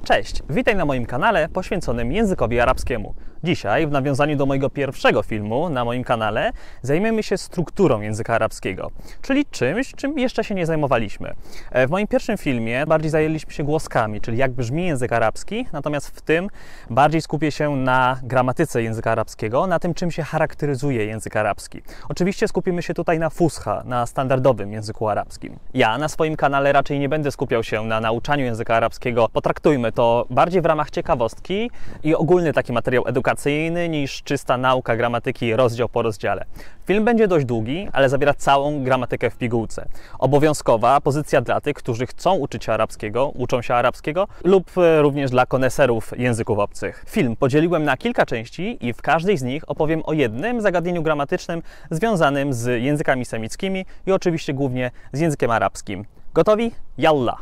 Cześć, witaj na moim kanale poświęconym językowi arabskiemu. Dzisiaj, w nawiązaniu do mojego pierwszego filmu na moim kanale, zajmiemy się strukturą języka arabskiego, czyli czymś, czym jeszcze się nie zajmowaliśmy. W moim pierwszym filmie bardziej zajęliśmy się głoskami, czyli jak brzmi język arabski, natomiast w tym bardziej skupię się na gramatyce języka arabskiego, na tym, czym się charakteryzuje język arabski. Oczywiście skupimy się tutaj na fusha, na standardowym języku arabskim. Ja na swoim kanale raczej nie będę skupiał się na nauczaniu języka arabskiego, potraktujmy to bardziej w ramach ciekawostki i ogólny taki materiał edukacyjny niż czysta nauka gramatyki rozdział po rozdziale. Film będzie dość długi, ale zawiera całą gramatykę w pigułce. Obowiązkowa pozycja dla tych, którzy chcą uczyć się arabskiego, uczą się arabskiego lub również dla koneserów języków obcych. Film podzieliłem na kilka części i w każdej z nich opowiem o jednym zagadnieniu gramatycznym związanym z językami semickimi i oczywiście głównie z językiem arabskim. Gotowi? Yalla!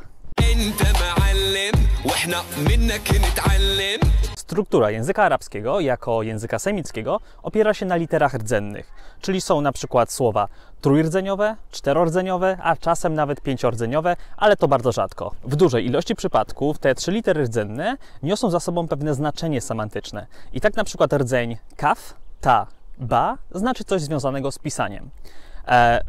Struktura języka arabskiego jako języka semickiego opiera się na literach rdzennych, czyli są na przykład słowa trójrdzeniowe, czterordzeniowe, a czasem nawet pięciordzeniowe, ale to bardzo rzadko. W dużej ilości przypadków te trzy litery rdzenne niosą za sobą pewne znaczenie semantyczne. I tak na przykład rdzeń kaf, ta, ba znaczy coś związanego z pisaniem.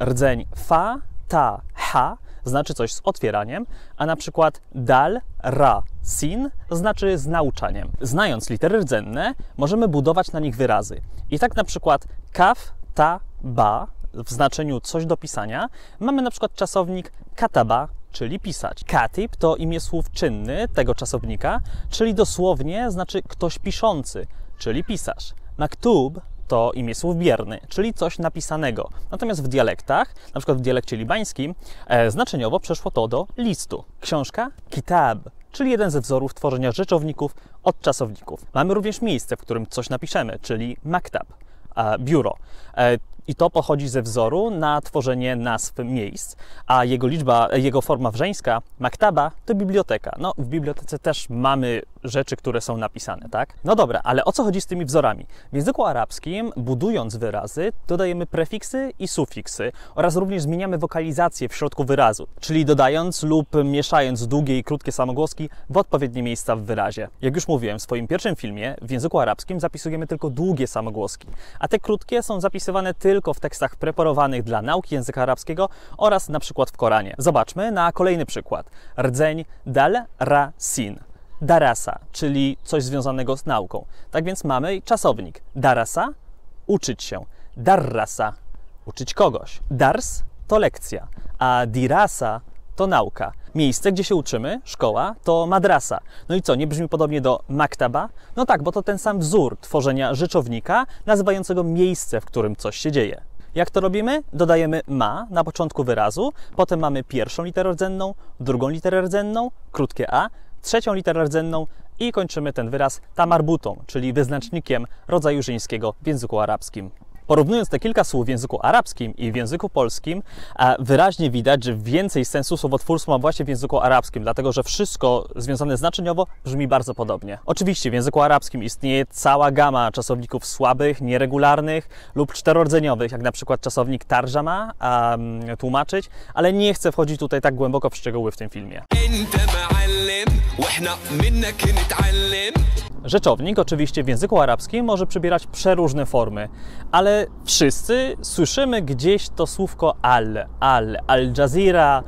Rdzeń fa, ta, ha znaczy coś z otwieraniem, a na przykład dal, ra, sin znaczy z nauczaniem. Znając litery rdzenne, możemy budować na nich wyrazy. I tak na przykład kaf, ta, ba w znaczeniu coś do pisania mamy na przykład czasownik kataba, czyli pisać. Katib to imię słów czynny tego czasownika, czyli dosłownie znaczy ktoś piszący, czyli pisarz. Maktub to imię słów bierny, czyli coś napisanego. Natomiast w dialektach, na przykład w dialekcie libańskim, znaczeniowo przeszło to do listu. Książka, kitab, czyli jeden ze wzorów tworzenia rzeczowników od czasowników. Mamy również miejsce, w którym coś napiszemy, czyli maktab, biuro. I to pochodzi ze wzoru na tworzenie nazw miejsc, a jego forma wrzeńska, maktaba, to biblioteka. No, w bibliotece też mamy rzeczy, które są napisane, tak? No dobra, ale o co chodzi z tymi wzorami? W języku arabskim, budując wyrazy, dodajemy prefiksy i sufiksy oraz również zmieniamy wokalizację w środku wyrazu, czyli dodając lub mieszając długie i krótkie samogłoski w odpowiednie miejsca w wyrazie. Jak już mówiłem w swoim pierwszym filmie, w języku arabskim zapisujemy tylko długie samogłoski, a te krótkie są zapisywane tylko w tekstach preparowanych dla nauki języka arabskiego oraz na przykład w Koranie. Zobaczmy na kolejny przykład. Rdzeń dal, ra, sin. Darasa, czyli coś związanego z nauką. Tak więc mamy czasownik. Darasa, uczyć się. Darrasa, uczyć kogoś. Dars to lekcja, a dirasa to nauka. Miejsce, gdzie się uczymy, szkoła, to madrasa. No i co, nie brzmi podobnie do maktaba? No tak, bo to ten sam wzór tworzenia rzeczownika nazywającego miejsce, w którym coś się dzieje. Jak to robimy? Dodajemy ma na początku wyrazu, potem mamy pierwszą literę rdzenną, drugą literę rdzenną, krótkie a, trzecią literę rdzenną i kończymy ten wyraz tamarbutą, czyli wyznacznikiem rodzaju żeńskiego w języku arabskim. Porównując te kilka słów w języku arabskim i w języku polskim, wyraźnie widać, że więcej sensu słowotwórstwa ma właśnie w języku arabskim, dlatego że wszystko związane znaczeniowo brzmi bardzo podobnie. Oczywiście w języku arabskim istnieje cała gama czasowników słabych, nieregularnych lub czterordzeniowych, jak na przykład czasownik tarżama, tłumaczyć, ale nie chcę wchodzić tutaj tak głęboko w szczegóły w tym filmie. Rzeczownik oczywiście w języku arabskim może przybierać przeróżne formy, ale wszyscy słyszymy gdzieś to słówko Al Jazeera,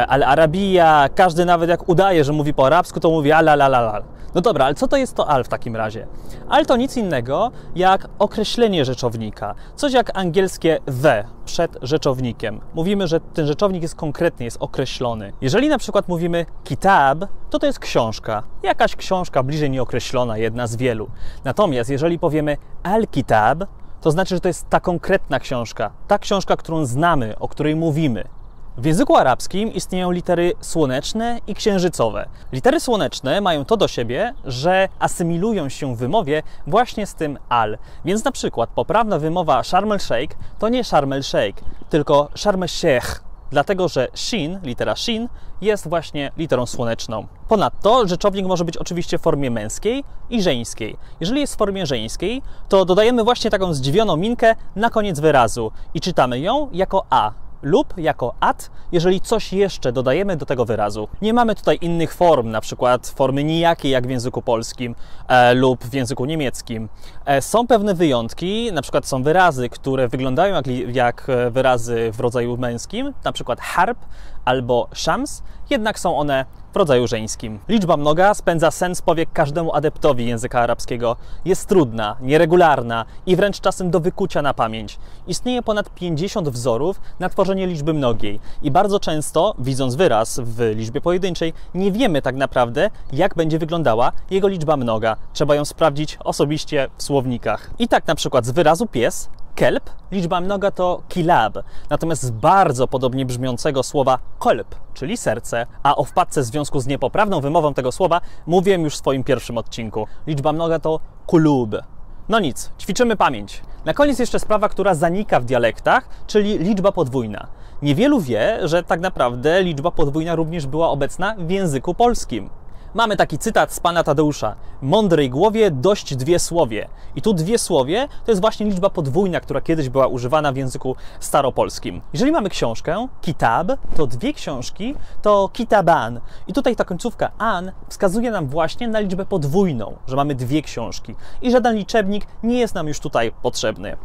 Al Arabia, każdy nawet jak udaje, że mówi po arabsku, to mówi al. No dobra, ale co to jest to al w takim razie? Al to nic innego jak określenie rzeczownika, coś jak angielskie the przed rzeczownikiem. Mówimy, że ten rzeczownik jest konkretny, jest określony. Jeżeli na przykład mówimy kitab, to jest książka, jakaś książka bliżej nieokreślona, jedna z wielu. Natomiast jeżeli powiemy al-kitab, to znaczy, że to jest ta konkretna książka, ta książka, którą znamy, o której mówimy. W języku arabskim istnieją litery słoneczne i księżycowe. Litery słoneczne mają to do siebie, że asymilują się w wymowie właśnie z tym al. Więc na przykład poprawna wymowa Sharm el-Sheikh to nie Sharm el-Sheikh, tylko Sharm el-Sheikh, dlatego że shin, litera shin, jest właśnie literą słoneczną. Ponadto rzeczownik może być oczywiście w formie męskiej i żeńskiej. Jeżeli jest w formie żeńskiej, to dodajemy właśnie taką zdziwioną minkę na koniec wyrazu i czytamy ją jako a. lub jako at, jeżeli coś jeszcze dodajemy do tego wyrazu. Nie mamy tutaj innych form, na przykład formy nijakiej jak w języku polskim lub w języku niemieckim. Są pewne wyjątki, na przykład są wyrazy, które wyglądają jak wyrazy w rodzaju męskim, na przykład harb albo shams, jednak są one w rodzaju żeńskim. Liczba mnoga spędza sens powiek każdemu adeptowi języka arabskiego. Jest trudna, nieregularna i wręcz czasem do wykucia na pamięć. Istnieje ponad 50 wzorów na tworzenie liczby mnogiej i bardzo często, widząc wyraz w liczbie pojedynczej, nie wiemy tak naprawdę, jak będzie wyglądała jego liczba mnoga. Trzeba ją sprawdzić osobiście w słownikach. I tak na przykład z wyrazu pies, kelb, liczba mnoga to kilab, natomiast z bardzo podobnie brzmiącego słowa kolb, czyli serce, a o wpadce w związku z niepoprawną wymową tego słowa mówiłem już w swoim pierwszym odcinku. Liczba mnoga to kulub. No nic, ćwiczymy pamięć. Na koniec jeszcze sprawa, która zanika w dialektach, czyli liczba podwójna. Niewielu wie, że tak naprawdę liczba podwójna również była obecna w języku polskim. Mamy taki cytat z pana Tadeusza. Mądrej głowie dość dwie słowie. I tu dwie słowie to jest właśnie liczba podwójna, która kiedyś była używana w języku staropolskim. Jeżeli mamy książkę, kitab, to dwie książki to kitaban. I tutaj ta końcówka an wskazuje nam właśnie na liczbę podwójną, że mamy dwie książki. I żaden liczebnik nie jest nam już tutaj potrzebny.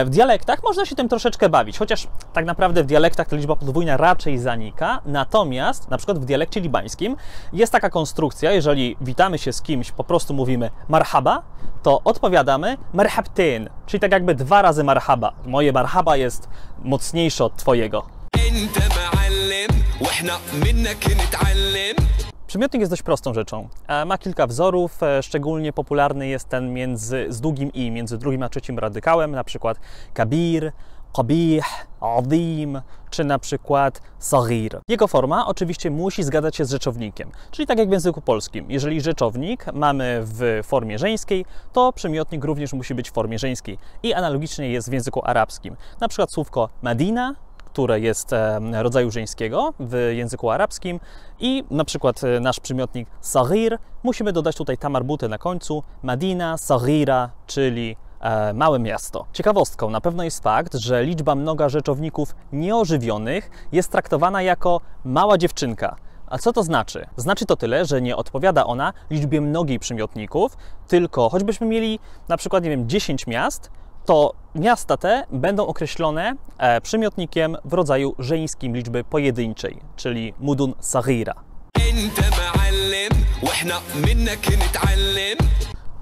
W dialektach można się tym troszeczkę bawić, chociaż tak naprawdę w dialektach ta liczba podwójna raczej zanika. Natomiast na przykład w dialekcie libańskim jest taka konstrukcja, jeżeli witamy się z kimś, po prostu mówimy marhaba, to odpowiadamy marhabtin, czyli tak jakby dwa razy marhaba. Moje marhaba jest mocniejsze od twojego. Przymiotnik jest dość prostą rzeczą. Ma kilka wzorów, szczególnie popularny jest ten z długim i, między drugim a trzecim radykałem, na przykład kabir, qabih, azim, czy na przykład saghir. Jego forma oczywiście musi zgadzać się z rzeczownikiem, czyli tak jak w języku polskim. Jeżeli rzeczownik mamy w formie żeńskiej, to przymiotnik również musi być w formie żeńskiej. I analogicznie jest w języku arabskim. Na przykład słówko Madina, które jest rodzaju żeńskiego w języku arabskim i na przykład nasz przymiotnik saghir musimy dodać tutaj tamarbutę na końcu, Madina, saghira, czyli małe miasto. Ciekawostką na pewno jest fakt, że liczba mnoga rzeczowników nieożywionych jest traktowana jako mała dziewczynka. A co to znaczy? Znaczy to tyle, że nie odpowiada ona liczbie mnogiej przymiotników, tylko choćbyśmy mieli na przykład, nie wiem, 10 miast, to miasta te będą określone przymiotnikiem w rodzaju żeńskim liczby pojedynczej, czyli mudun saghira.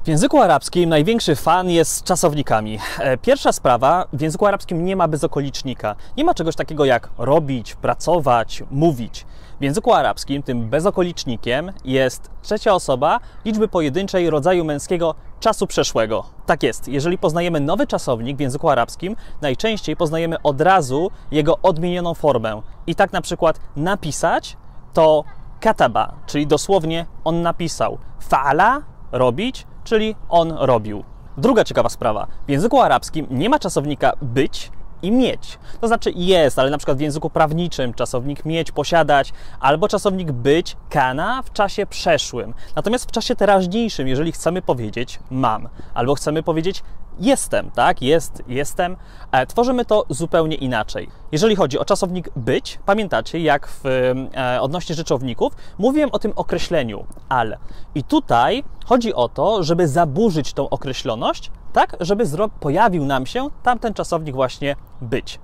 W języku arabskim największy fan jest z czasownikami. Pierwsza sprawa, w języku arabskim nie ma bezokolicznika. Nie ma czegoś takiego jak robić, pracować, mówić. W języku arabskim tym bezokolicznikiem jest trzecia osoba liczby pojedynczej rodzaju męskiego czasu przeszłego. Tak jest, jeżeli poznajemy nowy czasownik w języku arabskim, najczęściej poznajemy od razu jego odmienioną formę. I tak na przykład napisać to kataba, czyli dosłownie on napisał. Fa'ala, robić, czyli on robił. Druga ciekawa sprawa. W języku arabskim nie ma czasownika być i mieć. To znaczy jest, ale na przykład w języku prawniczym czasownik mieć, posiadać, albo czasownik być, kana w czasie przeszłym. Natomiast w czasie teraźniejszym, jeżeli chcemy powiedzieć mam, albo chcemy powiedzieć jestem, tak? Jestem, tworzymy to zupełnie inaczej. Jeżeli chodzi o czasownik być, pamiętacie, jak odnośnie rzeczowników, mówiłem o tym określeniu al. I tutaj chodzi o to, żeby zaburzyć tą określoność, tak, żeby pojawił nam się tamten czasownik właśnie być.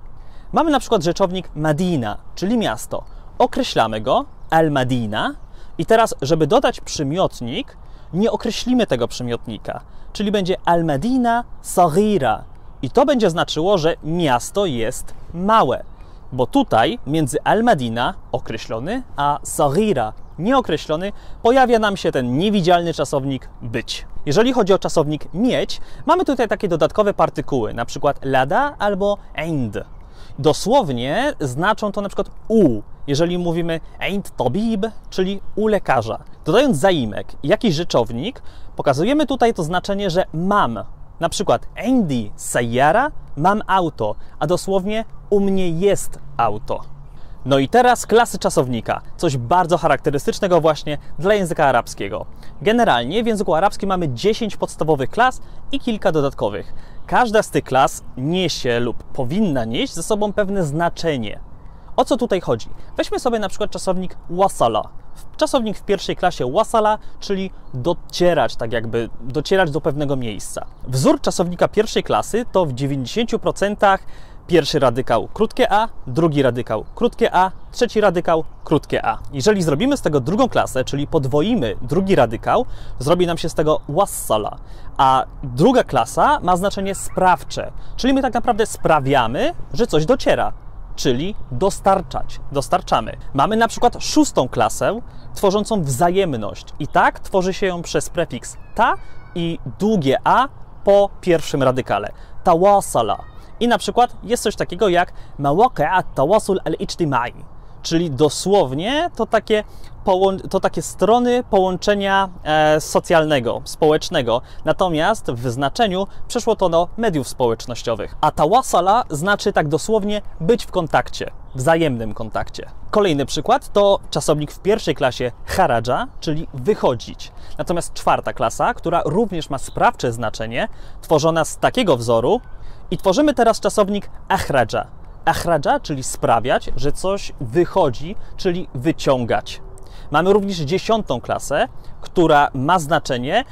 Mamy na przykład rzeczownik Madina, czyli miasto. Określamy go al-Madina i teraz, żeby dodać przymiotnik, nie określimy tego przymiotnika, czyli będzie al-Madina saghira i to będzie znaczyło, że miasto jest małe, bo tutaj między al-Madina określony, a saghira nieokreślony pojawia nam się ten niewidzialny czasownik być. Jeżeli chodzi o czasownik mieć, mamy tutaj takie dodatkowe partykuły, na przykład lada albo ind. Dosłownie znaczą to na przykład u, jeżeli mówimy ind tabib, czyli u lekarza. Dodając zaimek i jakiś rzeczownik, pokazujemy tutaj to znaczenie, że mam. Na przykład indi sayyara, mam auto, a dosłownie u mnie jest auto. No i teraz klasy czasownika, coś bardzo charakterystycznego właśnie dla języka arabskiego. Generalnie w języku arabskim mamy 10 podstawowych klas i kilka dodatkowych. Każda z tych klas niesie lub powinna nieść ze sobą pewne znaczenie. O co tutaj chodzi? Weźmy sobie na przykład czasownik wasala. Czasownik w pierwszej klasie wasala, czyli docierać, tak jakby docierać do pewnego miejsca. Wzór czasownika pierwszej klasy to w 90% pierwszy radykał krótkie a, drugi radykał krótkie a, trzeci radykał krótkie a. Jeżeli zrobimy z tego drugą klasę, czyli podwoimy drugi radykał, zrobi nam się z tego wassala. A druga klasa ma znaczenie sprawcze, czyli my tak naprawdę sprawiamy, że coś dociera, czyli dostarczać, dostarczamy. Mamy na przykład szóstą klasę tworzącą wzajemność i tak tworzy się ją przez prefiks ta i długie a po pierwszym radykale. Tawasala. I na przykład jest coś takiego jak mawaqi' at-tawasul al-ijtimai, czyli dosłownie to takie strony połączenia socjalnego, społecznego, natomiast w znaczeniu przeszło to do mediów społecznościowych. A tawasala znaczy tak dosłownie być w kontakcie, wzajemnym kontakcie. Kolejny przykład to czasownik w pierwszej klasie kharaja, czyli wychodzić. Natomiast czwarta klasa, która również ma sprawcze znaczenie, tworzona z takiego wzoru, i tworzymy teraz czasownik akhraja. Akhraja, czyli sprawiać, że coś wychodzi, czyli wyciągać. Mamy również 10. klasę, która ma znaczenie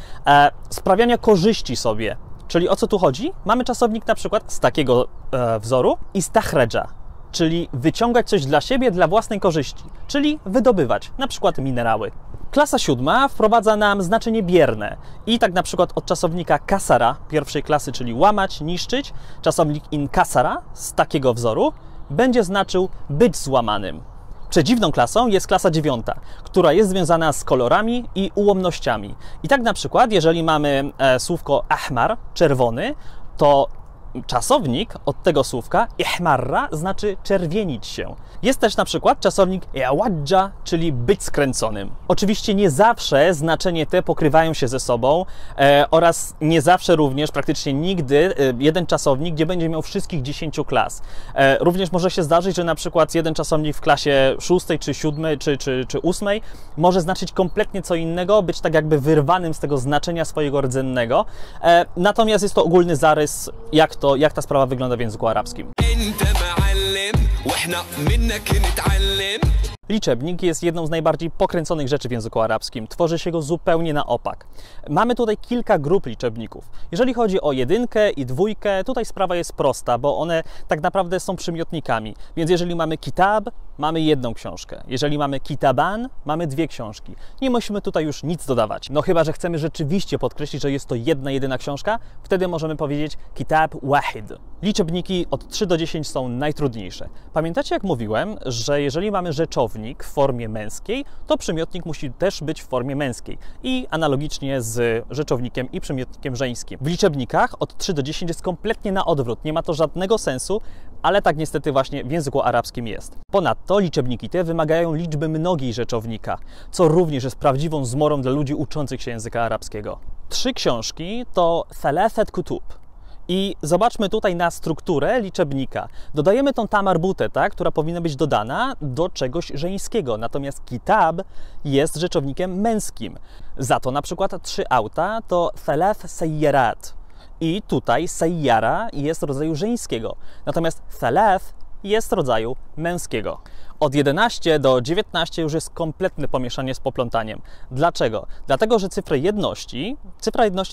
sprawiania korzyści sobie. Czyli o co tu chodzi? Mamy czasownik na przykład z takiego wzoru istakhraja, czyli wyciągać coś dla siebie, dla własnej korzyści, czyli wydobywać, na przykład minerały. Klasa 7 wprowadza nam znaczenie bierne i tak na przykład od czasownika kasara pierwszej klasy, czyli łamać, niszczyć, czasownik inkasara z takiego wzoru będzie znaczył być złamanym. Przedziwną klasą jest klasa 9, która jest związana z kolorami i ułomnościami. I tak na przykład, jeżeli mamy słówko ahmar, czerwony, to czasownik od tego słówka ihmarra znaczy czerwienić się. Jest też na przykład czasownik i'wadja, czyli być skręconym. Oczywiście nie zawsze znaczenie te pokrywają się ze sobą oraz nie zawsze również, praktycznie nigdy jeden czasownik, gdzie będzie miał wszystkich 10 klas. Również może się zdarzyć, że na przykład jeden czasownik w klasie 6, czy 7, czy 8 może znaczyć kompletnie co innego, być tak jakby wyrwanym z tego znaczenia swojego rdzennego. Natomiast jest to ogólny zarys, jak ta sprawa wygląda w języku arabskim. Liczebnik jest jedną z najbardziej pokręconych rzeczy w języku arabskim. Tworzy się go zupełnie na opak. Mamy tutaj kilka grup liczebników. Jeżeli chodzi o jedynkę i dwójkę, tutaj sprawa jest prosta, bo one tak naprawdę są przymiotnikami. Więc jeżeli mamy kitab, mamy jedną książkę. Jeżeli mamy kitaban, mamy dwie książki. Nie musimy tutaj już nic dodawać. No chyba że chcemy rzeczywiście podkreślić, że jest to jedyna książka, wtedy możemy powiedzieć kitab wahid. Liczebniki od 3 do 10 są najtrudniejsze. Pamiętacie, jak mówiłem, że jeżeli mamy rzeczownik w formie męskiej, to przymiotnik musi też być w formie męskiej. I analogicznie z rzeczownikiem i przymiotnikiem żeńskim. W liczebnikach od 3 do 10 jest kompletnie na odwrót. Nie ma to żadnego sensu, ale tak niestety właśnie w języku arabskim jest. Ponadto liczebniki te wymagają liczby mnogiej rzeczownika, co również jest prawdziwą zmorą dla ludzi uczących się języka arabskiego. 3 książki to thalathat kutub. I zobaczmy tutaj na strukturę liczebnika. Dodajemy tą tamarbutę, która powinna być dodana do czegoś żeńskiego. Natomiast kitab jest rzeczownikiem męskim. Za to na przykład 3 auta to thalath sayyarat. I tutaj sayyara jest rodzaju żeńskiego. Natomiast thalath jest rodzaju męskiego. Od 11 do 19 już jest kompletne pomieszanie z poplątaniem. Dlaczego? Dlatego, że cyfra jedności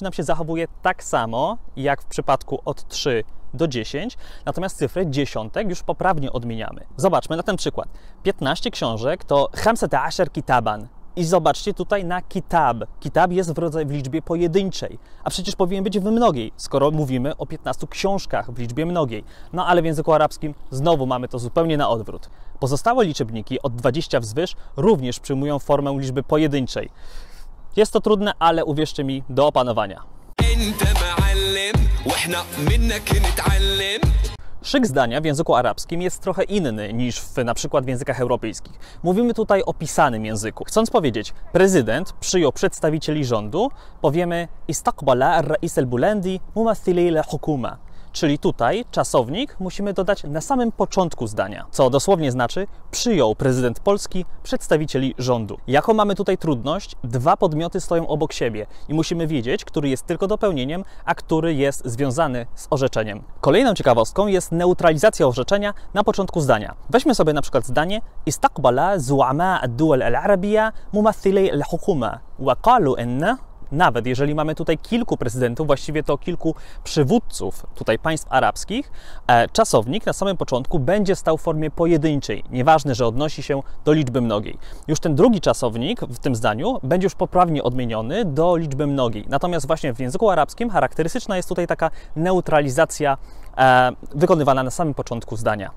nam się zachowuje tak samo, jak w przypadku od 3 do 10, natomiast cyfrę dziesiątek już poprawnie odmieniamy. Zobaczmy na ten przykład. 15 książek to 15 kitaban. I zobaczcie tutaj na kitab. Kitab jest w liczbie pojedynczej, a przecież powinien być w mnogiej, skoro mówimy o 15 książkach w liczbie mnogiej. No ale w języku arabskim znowu mamy to zupełnie na odwrót. Pozostałe liczebniki od 20 wzwyż również przyjmują formę liczby pojedynczej. Jest to trudne, ale uwierzcie mi, do opanowania. Szyk zdania w języku arabskim jest trochę inny niż na przykład w językach europejskich. Mówimy tutaj o pisanym języku. Chcąc powiedzieć, prezydent przyjął przedstawicieli rządu, powiemy istaqbala ar-rais al-bulandi mumathili al-hukuma, czyli tutaj czasownik musimy dodać na samym początku zdania, co dosłownie znaczy przyjął prezydent Polski przedstawicieli rządu. Jaką mamy tutaj trudność? Dwa podmioty stoją obok siebie i musimy wiedzieć, który jest tylko dopełnieniem, a który jest związany z orzeczeniem. Kolejną ciekawostką jest neutralizacja orzeczenia na początku zdania. Weźmy sobie na przykład zdanie Istaqbala zu'ama ad-duwal al-arabiyya mumathili al-hukuma wa qalu inna. Nawet jeżeli mamy tutaj kilku prezydentów, właściwie to kilku przywódców tutaj państw arabskich, czasownik na samym początku będzie stał w formie pojedynczej. Nieważne, że odnosi się do liczby mnogiej. Już ten drugi czasownik w tym zdaniu będzie już poprawnie odmieniony do liczby mnogiej. Natomiast właśnie w języku arabskim charakterystyczna jest tutaj taka neutralizacja wykonywana na samym początku zdania.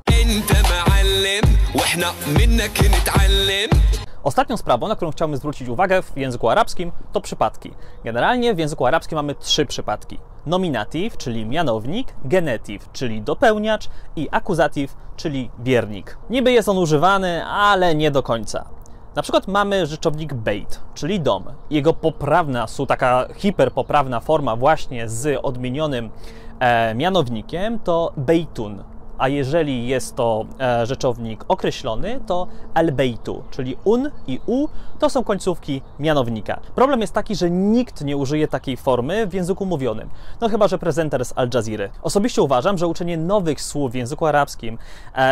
Ostatnią sprawą, na którą chciałbym zwrócić uwagę w języku arabskim, to przypadki. Generalnie w języku arabskim mamy trzy przypadki. Nominatyw, czyli mianownik, genetyw, czyli dopełniacz i akuzatyw, czyli biernik. Niby jest on używany, ale nie do końca. Na przykład mamy rzeczownik bejt, czyli dom. Jego poprawna, taka hiperpoprawna forma właśnie z odmienionym mianownikiem to bejtun. A jeżeli jest to rzeczownik określony, to al-bejtu, czyli un i u to są końcówki mianownika. Problem jest taki, że nikt nie użyje takiej formy w języku mówionym. No chyba, że prezenter z Al Jazeera. Osobiście uważam, że uczenie nowych słów w języku arabskim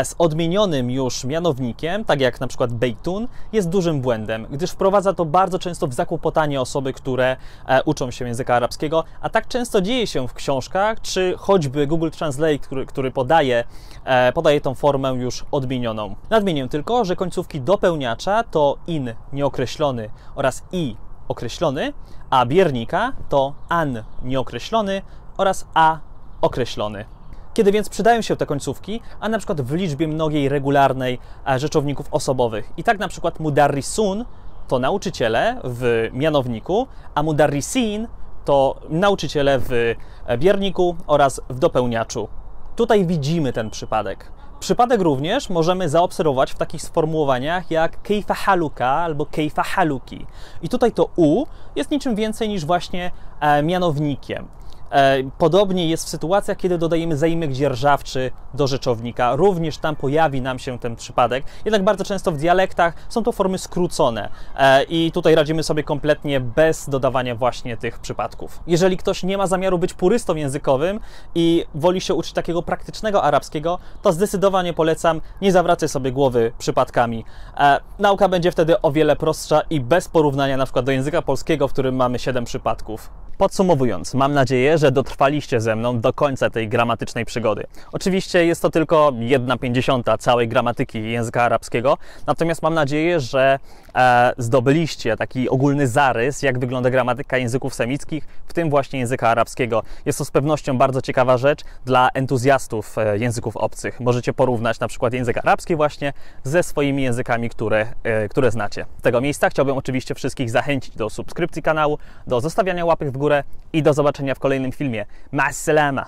z odmienionym już mianownikiem, tak jak na przykład bejtun, jest dużym błędem, gdyż wprowadza to bardzo często w zakłopotanie osoby, które uczą się języka arabskiego, a tak często dzieje się w książkach, czy choćby Google Translate, który podaje tą formę już odmienioną. Nadmienię tylko, że końcówki dopełniacza to in nieokreślony oraz i określony, a biernika to an nieokreślony oraz a określony. Kiedy więc przydają się te końcówki, a na przykład w liczbie mnogiej regularnej rzeczowników osobowych. I tak na przykład mudarrisun to nauczyciele w mianowniku, a mudarrisin to nauczyciele w bierniku oraz w dopełniaczu. Tutaj widzimy ten przypadek. Przypadek również możemy zaobserwować w takich sformułowaniach jak kejfa haluka albo kejfa haluki. I tutaj to u jest niczym więcej niż właśnie mianownikiem. Podobnie jest w sytuacjach, kiedy dodajemy zaimek dzierżawczy do rzeczownika. Również tam pojawi nam się ten przypadek. Jednak bardzo często w dialektach są to formy skrócone i tutaj radzimy sobie kompletnie bez dodawania właśnie tych przypadków. Jeżeli ktoś nie ma zamiaru być purystą językowym i woli się uczyć takiego praktycznego arabskiego, to zdecydowanie polecam, nie zawracaj sobie głowy przypadkami. Nauka będzie wtedy o wiele prostsza i bez porównania na przykład do języka polskiego, w którym mamy 7 przypadków. Podsumowując, mam nadzieję, że dotrwaliście ze mną do końca tej gramatycznej przygody. Oczywiście jest to tylko 1/50 całej gramatyki języka arabskiego, natomiast mam nadzieję, że zdobyliście taki ogólny zarys, jak wygląda gramatyka języków semickich, w tym właśnie języka arabskiego. Jest to z pewnością bardzo ciekawa rzecz dla entuzjastów języków obcych. Możecie porównać na przykład język arabski właśnie ze swoimi językami, które znacie. Z tego miejsca chciałbym oczywiście wszystkich zachęcić do subskrypcji kanału, do zostawiania łapek w górę i do zobaczenia w kolejnym filmie. Ma'as salama!